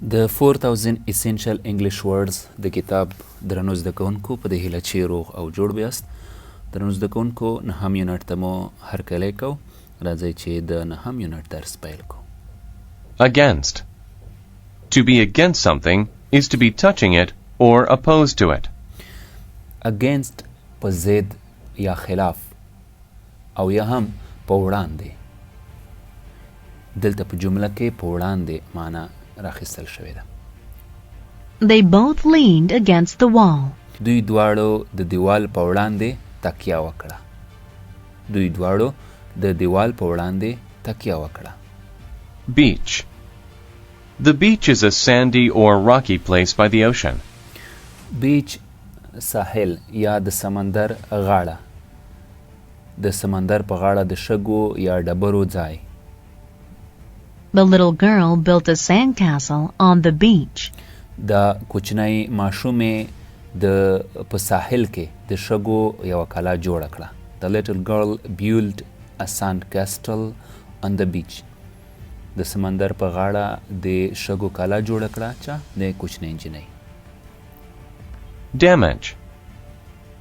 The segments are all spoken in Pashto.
د 4000 Essential English Words د کتاب درنو زده کوونکو په دې هیله چې روغ او جوړ بیاست. درنو زده کوونکو نهم یونټ ته مو هرکلی کو. راځئ چې د نهم یونټ درس پیل کو. Against. To be against something is to be touching it or opposed to it. Against په ضد یا خلاف او یا هم په وړاندې. دلته په جمله کې په وړاندې معنا راخیستل شوې ده. They both leaned against the wall. دوی دواړو د دیوال په وړاندې تکیه وکړه. دوی دواړو د دیوال په وړاندې تکیه وکړه. Beach. The beach is a sandy or rocky place by the ocean. Beach ساحل یا د سمندر غاړه. د سمندر په غاړه د شګو یا ډبرو ځای. The little girl built a sandcastle on the beach. دا کوچنی ماشومې د په ساحل کې د شګو یوه کلا جوړه کړه. The little girl built a sandcastle on the beach. د سمندر په غاړه د شګو کلا جوړه کړه. چا د کوچنی نجلۍ. Damage.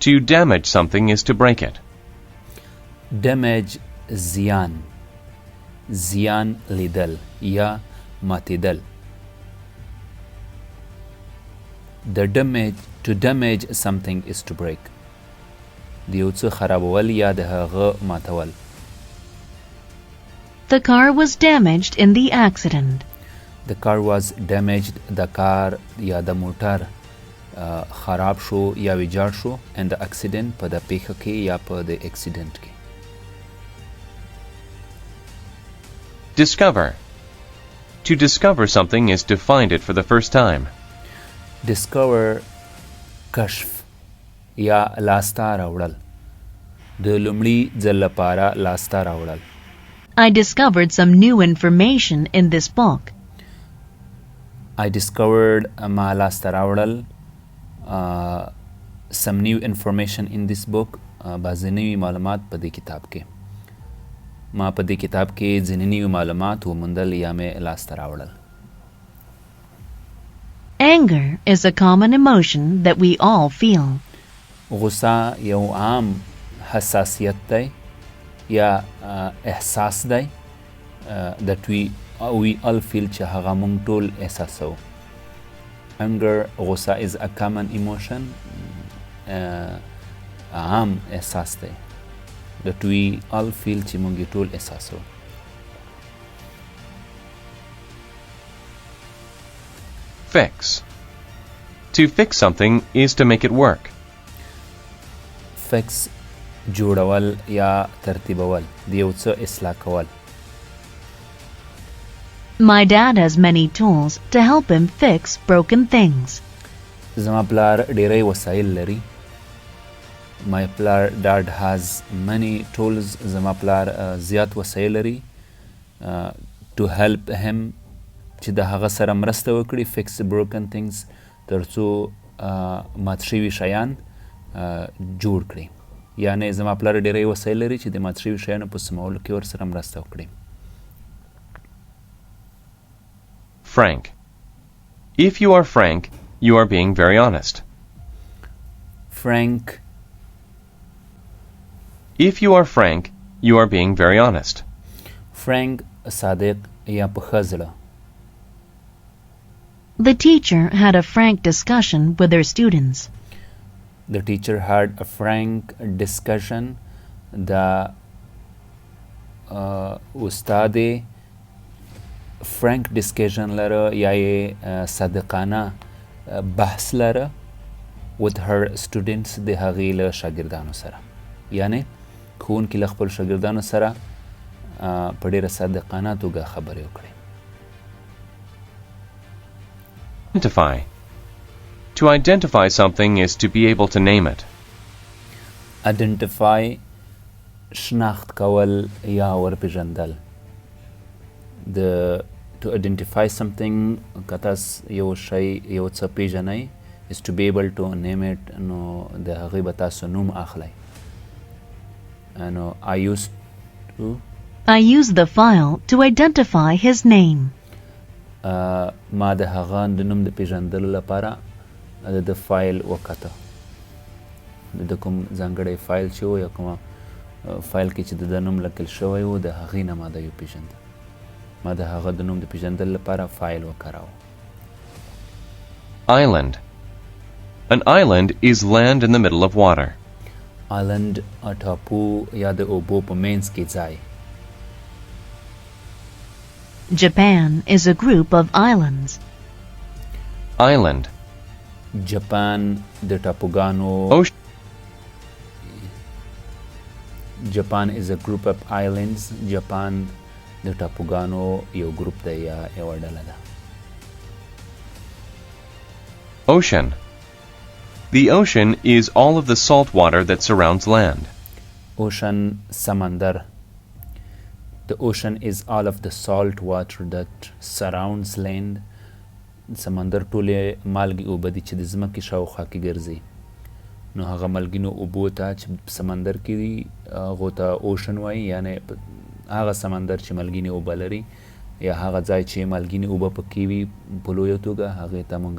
To damage something is to break it. Damage زیان. زیان لیدل یا ماتیدل. To damage something is to break. د یو څه خرابول یا د هغه ماتول. The car was damaged in the accident. The car was damaged. د کار یا د موټر خراب شو یا ویجاړ شو. and the accident په د پیښه کې یا په د اکسیډنټ کې. Discover. To discover something is to find it for the first time. Discover کشف یا لاسته راوړل. د لومړي ځل لپاره لاسته راوړل. I discovered some new information in this book. I discovered ما لاسته راوړل some new information in this book. بعضې نوي معلومات په دې کتاب کې. ما په دې کتاب کې ځینې نوي معلومات وموندل یا مې لاسته راوړل. Anger is a common emotion that we all feel. غصه یو عام حساسیت دی یا احساس دی that we all feel چې هغه موږ ټول احساسوو. Anger غصه is a common emotion عام احساس دی that we all feel چې موږ ټول احساسوو. Fix. To fix something is to make it work. Fix جوړول یا ترتیبول د یو څه اصلاح کول. My dad has many tools to help him fix broken things. زما پلار ډیری وسایل لري. My dad has many tools. زما پلار زیات وسایل لري to help him چې د هغه سره مرسته وکړي fix broken things تر څو مات شوي شیان جوړ کړي. یعنې زما پلار ډیری وسایل لري چې د مات شوي شیانو په سمولو کې ورسره مرسته وکړي. Frank. If you are frank, you are being very honest. Frank. If you are frank, you are being very honest. Frank صادق یا په ښه زړه. The teacher had a frank discussion with her students. The teacher had a frank discussion. The استاد frank discussion لره یا یې صادقانه بحث لره with her students د هغې له شاګردانو سره. یعنې ښوونکي له خپلو شاګردانو سره په ډېره صادقانه توګه خبرې وکړې. Identify. To identify something is to be able to name it. Identify شناخت کول یا ورپېژندل. To identify something که تاسو یو شی یو څه پیژنئ is to be able to name it. نو د هغې به تاسو نوم اخلئ. نو I used the file to identify his name. ما د هغه د نوم د پیژندلو لپاره د فایل وکته د کوم ځانګړی فایل چې و یا کومه فایل کې چې د نوم لیکل شوی و د هغې نه ما د یو پیژنده ما د هغه د نوم د پیژندلو لپاره فایل وکاراوه. Island. An island is land in the middle of water. island ټاپو یا د اوبو په منځ کې ځای. Japan is a group of islands. Island. جاپان د ټاپوګانو Ocean. Japan is a group of islands. جاپان د ټاپوګانو یو ګروپ دی یا یوه ډله ده. Ocean. The ocean is all of the salt water that surrounds land. Ocean سمندر. The ocean is all of the salt water that surrounds land. سمندر ټولې مالګې اوبه دي چې د ځمکې شاوخوا کې ګرځي. نو هغه مالګینو اوبو ته چې سمندر کې دي هغو ته اوشن وایي، یعنې هغه سمندر چې مالګینې اوبه لري یا هغه ځای چې مالګینې اوبه پکې وي په لویه توګه هغې ته موږ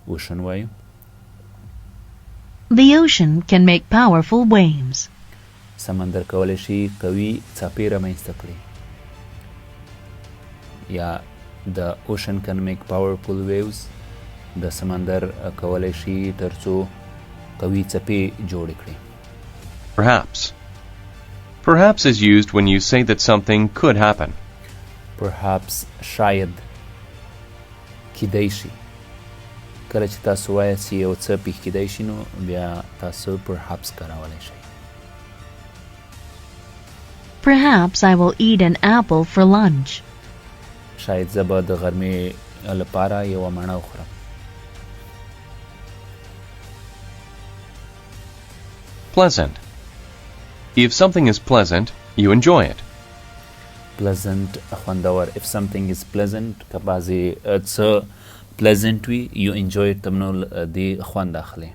اوشن وایو. The ocean can make powerful waves. سمندر کولی شي قوي څپې رامنځته کړي. یا the ocean can make powerful waves. د سمندر کولی شي تر څو قوي څپې جوړې کړي. Perhaps. Perhaps is used when you say that something could happen. Perhaps شاید کیدای شي. کله چې تاسو وایئ چې یو څه پیښ کیدای شي نو بیا تاسو perhaps کارولی شئ. Perhaps I will eat an apple for lunch. شاید زه به د غرمې لپاره یوه مڼه وخورم. Pleasant. If something is pleasant, you enjoy it. Pleasant خوندور. If something is pleasant که بعضې څه pleasant وي you enjoy it تم نو دې خوند اخلي.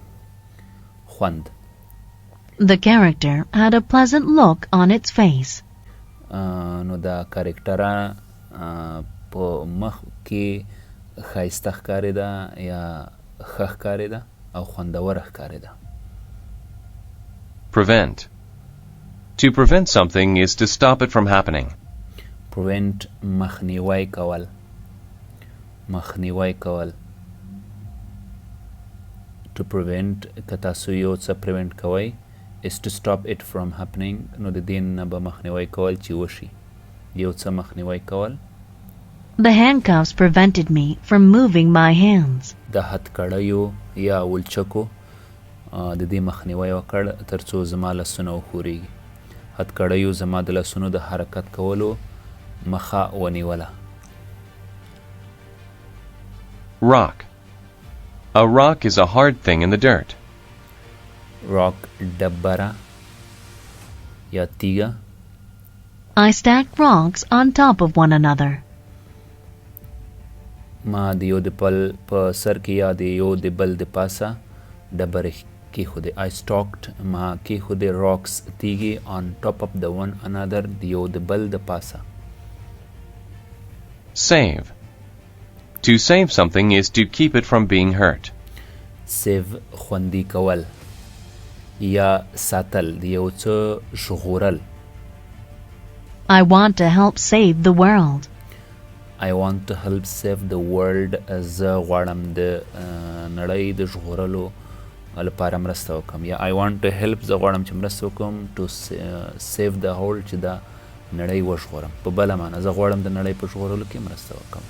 خوند. The character had a pleasant look on its face. نو دا کاریکټره په مخ کې ښایسته ښکارېده یا ښه ښکارېده او خوندوره ښکارېده. Prevent. To prevent something is to stop it from happening. Prevent مخنیوی کول. مخنیوی کول. To prevent که تاسو یو څه prevent کوئ is to stop it from happening. نو د دې نه به مخنیوی کول چې وشي. یو څه مخنیوی کول. The handcuffs prevented me from moving my hands. د هتکړیو یا ولچکو د دې مخنیوی وکړ تر څو زما لاسونه وښورېږي. هتکړیو زما د لاسونو د حرکت کولو مخه ونیوله. Rock. A rock is a hard thing in the dirt. Rock ډبره یا تیږه. I stacked rocks on top of one another. ما د یو د بل په سر کې یا د یو د بل د پاسه ډبرې کېښودې. I stacked ما کېښودې rocks تیږې on top of the one another د یو د بل د پاسه. Save. To save something is to keep it from being hurt. Save خوندي کول یا ساتل د یو څه ژغورل. I want to help save the world. I want to help save the world. زه غواړم د نړۍ د ژغورلو لپاره مرسته وکړم. یا I want to help زه غواړم چې مرسته وکړم to save the world چې دا نړۍ وژغورم. په بله معنه زه غواړم د نړۍ په ژغورلو کې مرسته وکړم.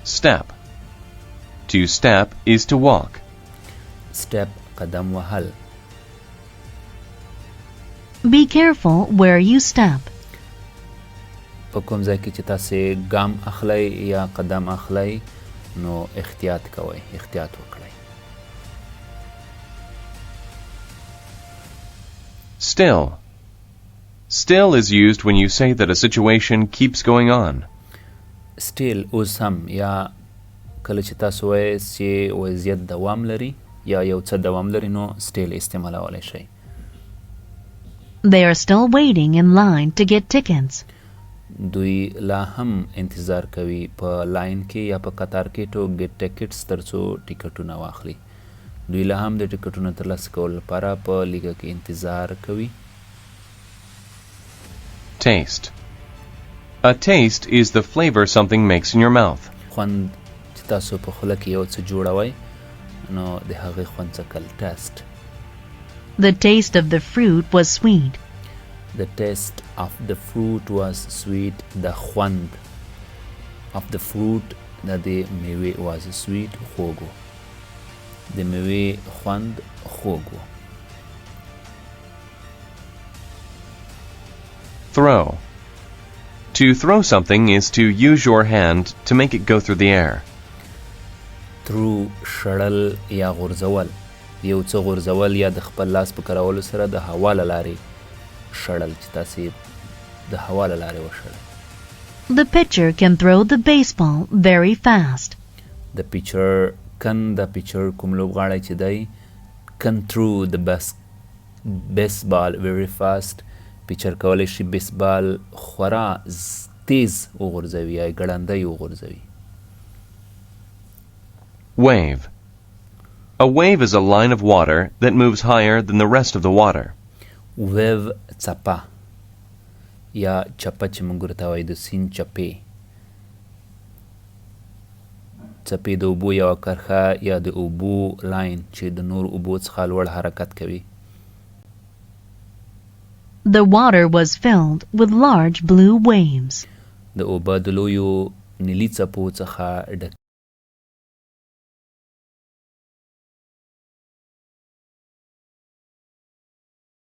Step. To step is to walk. Step قدم وهل. Be careful where you step. په کوم ځای کې چې تاسې ګام اخلی یا قدم اخلی نو احتیاط کوئ، احتیاط وکړئ. Still. Still is used when you say that a situation keeps going on. Still اوس هم یا کله چې تاسو وایئ چې وضعیت دوام لري یا یو څه دوام لري نو still استعمالولی شئ. They are still waiting in line to get tickets. دوی لا هم انتظار کوي په لاین کې یا په قطار کې ټو ګیټ ټیکټس ترڅو ټیکټونه واخلي. دوی لا هم د ټیکټونو ترلاسه کولو لپاره په لیږه کې انتظار کوي. Taste. A taste is the flavor something makes in your mouth. خوند چې تاسو په خوله کې یو څه جوړوئ نو د هغې خوند څکل ټیسټ. The taste of the fruit was sweet. The taste of the fruit was sweet. The خوند of the fruit د دې میوې was sweet خوږ و. د میوې خوند خوږ و. Throw. To throw something is to use your hand to make it go through the air. Through شړل یا غورځول. یو څه غورځول یا د خپل لاس په کارولو سره د هوا له لارې شړل چې تاسې د هوا له لارې وشړئ. The pitcher can throw the baseball very fast. د پیچر کوم لوبغاړی چې دی can throw the baseball very fast. پیچر کولی شي بیسبال خورا تیز وغورځوي یا ګړندی وغورځوي. Wave. A wave is a line of water that moves higher than the rest of the water. Wave څپه یا چپه چې موږ ورته وایو د سیند چپې. څپې د اوبو یوه کرښه یا د اوبو لاین چې د نور اوبو څخه لوړ حرکت کوي. The water was filled with large blue waves. د اوبه د لویو نیلي څپو څخه ډک